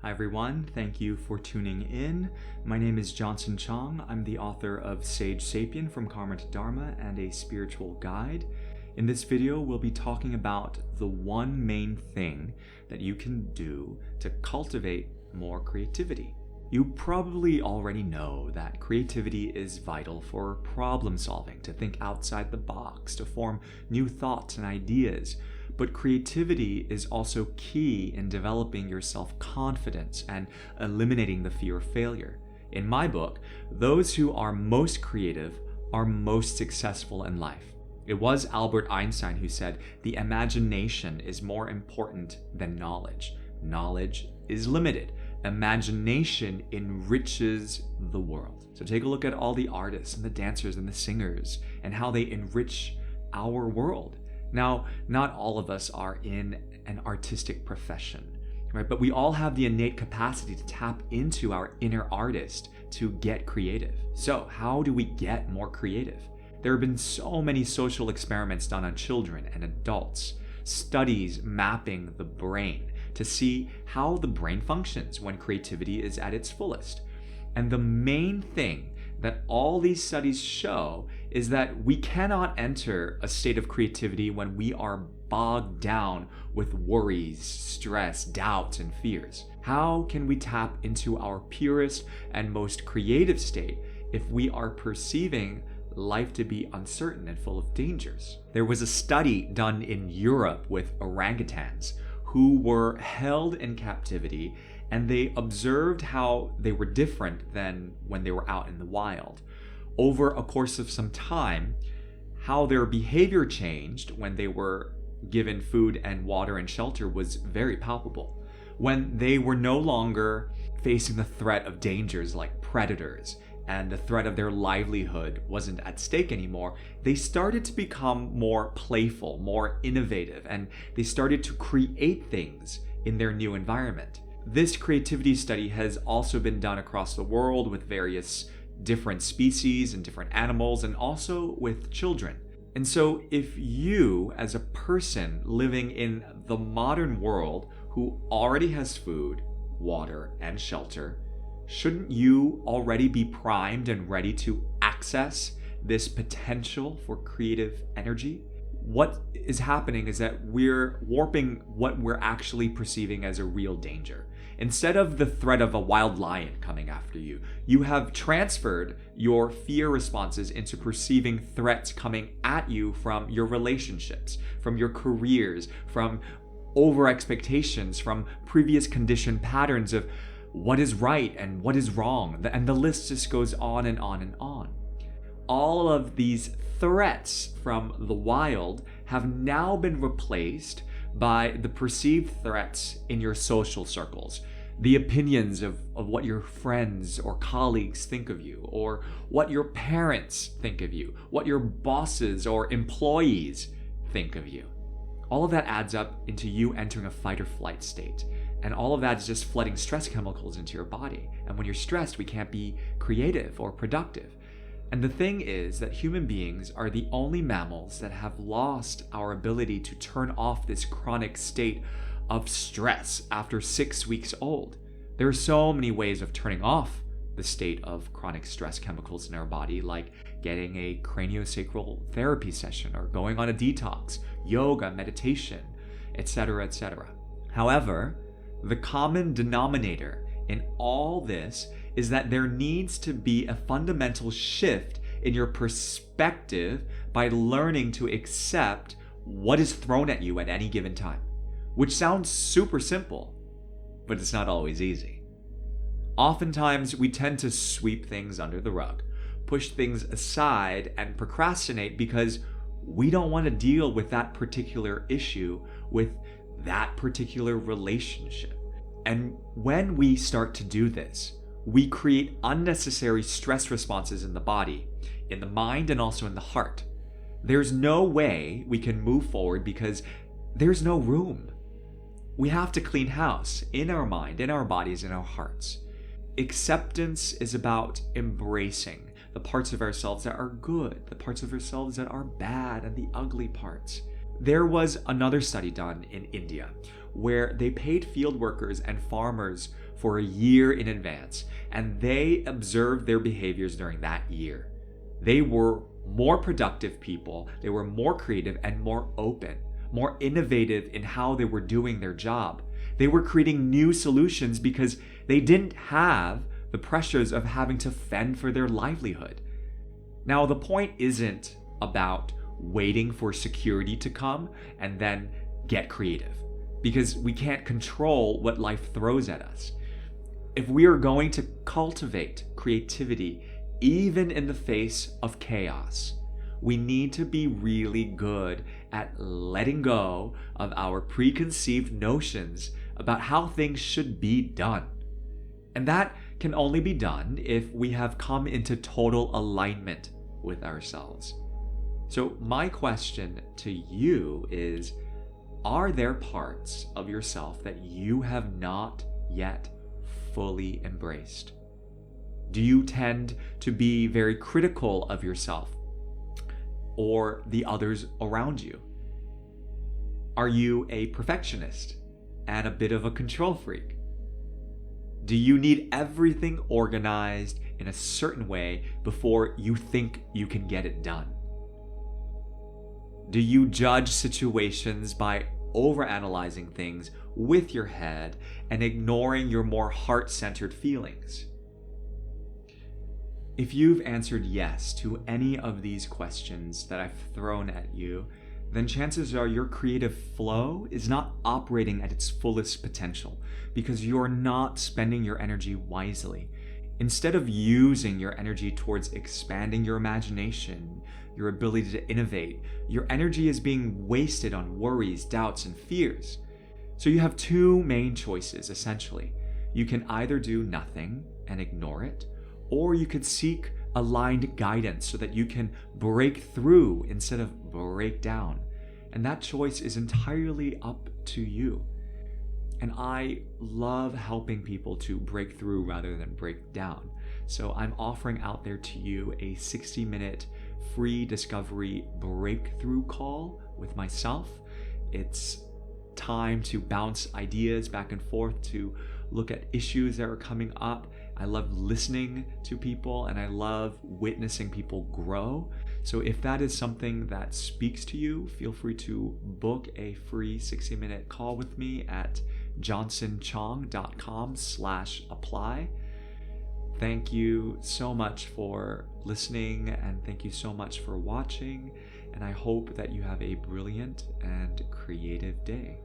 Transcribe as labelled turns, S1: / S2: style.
S1: Hi everyone, thank you for tuning in. My name is Chong. I'm the author of Sage Sapien from Karma to Dharma and a spiritual guide. In this video, we'll be talking about the one main thing that you can do to cultivate more creativity. You probably already know that creativity is vital for problem solving, to think outside the box, to form new thoughts and ideas. But creativity is also key in developing your self-confidence and eliminating the fear of failure. In my book, those who are most creative are most successful in life. It was Albert Einstein who said, "The imagination is more important than knowledge. Knowledge is limited. Imagination enriches the world." So take a look at all the artists and the dancers and the singers and how they enrich our world. Now, not all of us are in an artistic profession, right? But we all have the innate capacity to tap into our inner artist to get creative. So how do we get more creative? There have been so many social experiments done on children and adults, studies mapping the brain to see how the brain functions when creativity is at its fullest. And the main thing that all these studies show is that we cannot enter a state of creativity when we are bogged down with worries, stress, doubts, and fears. How can we tap into our purest and most creative state if we are perceiving life to be uncertain and full of dangers? There was a study done in Europe with orangutans who were held in captivity, and they observed how they were different than when they were out in the wild. Over a course of some time, how their behavior changed when they were given food and water and shelter was very palpable. When they were no longer facing the threat of dangers like predators, and the threat of their livelihood wasn't at stake anymore, they started to become more playful, more innovative, and they started to create things in their new environment. This creativity study has also been done across the world with various different species and different animals, and also with children. And so if you, as a person living in the modern world who already has food, water, and shelter, shouldn't you already be primed and ready to access this potential for creative energy? What is happening is that we're warping what we're actually perceiving as a real danger. Instead of the threat of a wild lion coming after you, you have transferred your fear responses into perceiving threats coming at you from your relationships, from your careers, from over expectations, from previous conditioned patterns of what is right and what is wrong, and the list just goes on and on and on. All of these threats from the wild have now been replaced by the perceived threats in your social circles, the opinions of what your friends or colleagues think of you, or what your parents think of you, what your bosses or employees think of you. All of that adds up into you entering a fight or flight state. And all of that is just flooding stress chemicals into your body. And when you're stressed, we can't be creative or productive. And the thing is that human beings are the only mammals that have lost our ability to turn off this chronic state of stress after 6 weeks old. There are so many ways of turning off the state of chronic stress chemicals in our body, like getting a craniosacral therapy session or going on a detox, yoga, meditation, etc., etc. However, the common denominator in all this is that there needs to be a fundamental shift in your perspective by learning to accept what is thrown at you at any given time, which sounds super simple, but it's not always easy. Oftentimes, we tend to sweep things under the rug, push things aside, and procrastinate because we don't want to deal with that particular issue, with that particular relationship. And when we start to do this, we create unnecessary stress responses in the body, in the mind, and also in the heart. There's no way we can move forward because there's no room. We have to clean house in our mind, in our bodies, in our hearts. Acceptance is about embracing the parts of ourselves that are good, the parts of ourselves that are bad, and the ugly parts. There was another study done in India where they paid field workers and farmers for a year in advance, and they observed their behaviors during that year. They were more productive people, they were more creative and more open, more innovative in how they were doing their job. They were creating new solutions because they didn't have the pressures of having to fend for their livelihood. Now, the point isn't about waiting for security to come and then get creative, because we can't control what life throws at us. If we are going to cultivate creativity, even in the face of chaos, we need to be really good at letting go of our preconceived notions about how things should be done. And that can only be done if we have come into total alignment with ourselves. So my question to you is, are there parts of yourself that you have not yet fully embraced? Do you tend to be very critical of yourself or the others around you? Are you a perfectionist and a bit of a control freak? Do you need everything organized in a certain way before you think you can get it done? Do you judge situations by overanalyzing things with your head and ignoring your more heart-centered feelings? If you've answered yes to any of these questions that I've thrown at you, then chances are your creative flow is not operating at its fullest potential because you're not spending your energy wisely. Instead of using your energy towards expanding your imagination, your ability to innovate, your energy is being wasted on worries, doubts, and fears. So you have two main choices, essentially. You can either do nothing and ignore it, or you could seek aligned guidance so that you can break through instead of break down. And that choice is entirely up to you. And I love helping people to break through rather than break down. So I'm offering out there to you a 60-minute free discovery breakthrough call with myself. It's time to bounce ideas back and forth, to look at issues that are coming up. I love listening to people and I love witnessing people grow. So if that is something that speaks to you, feel free to book a free 60-minute call with me at johnsonchong.com/apply. Thank you so much for listening and thank you so much for watching. And I hope that you have a brilliant and creative day.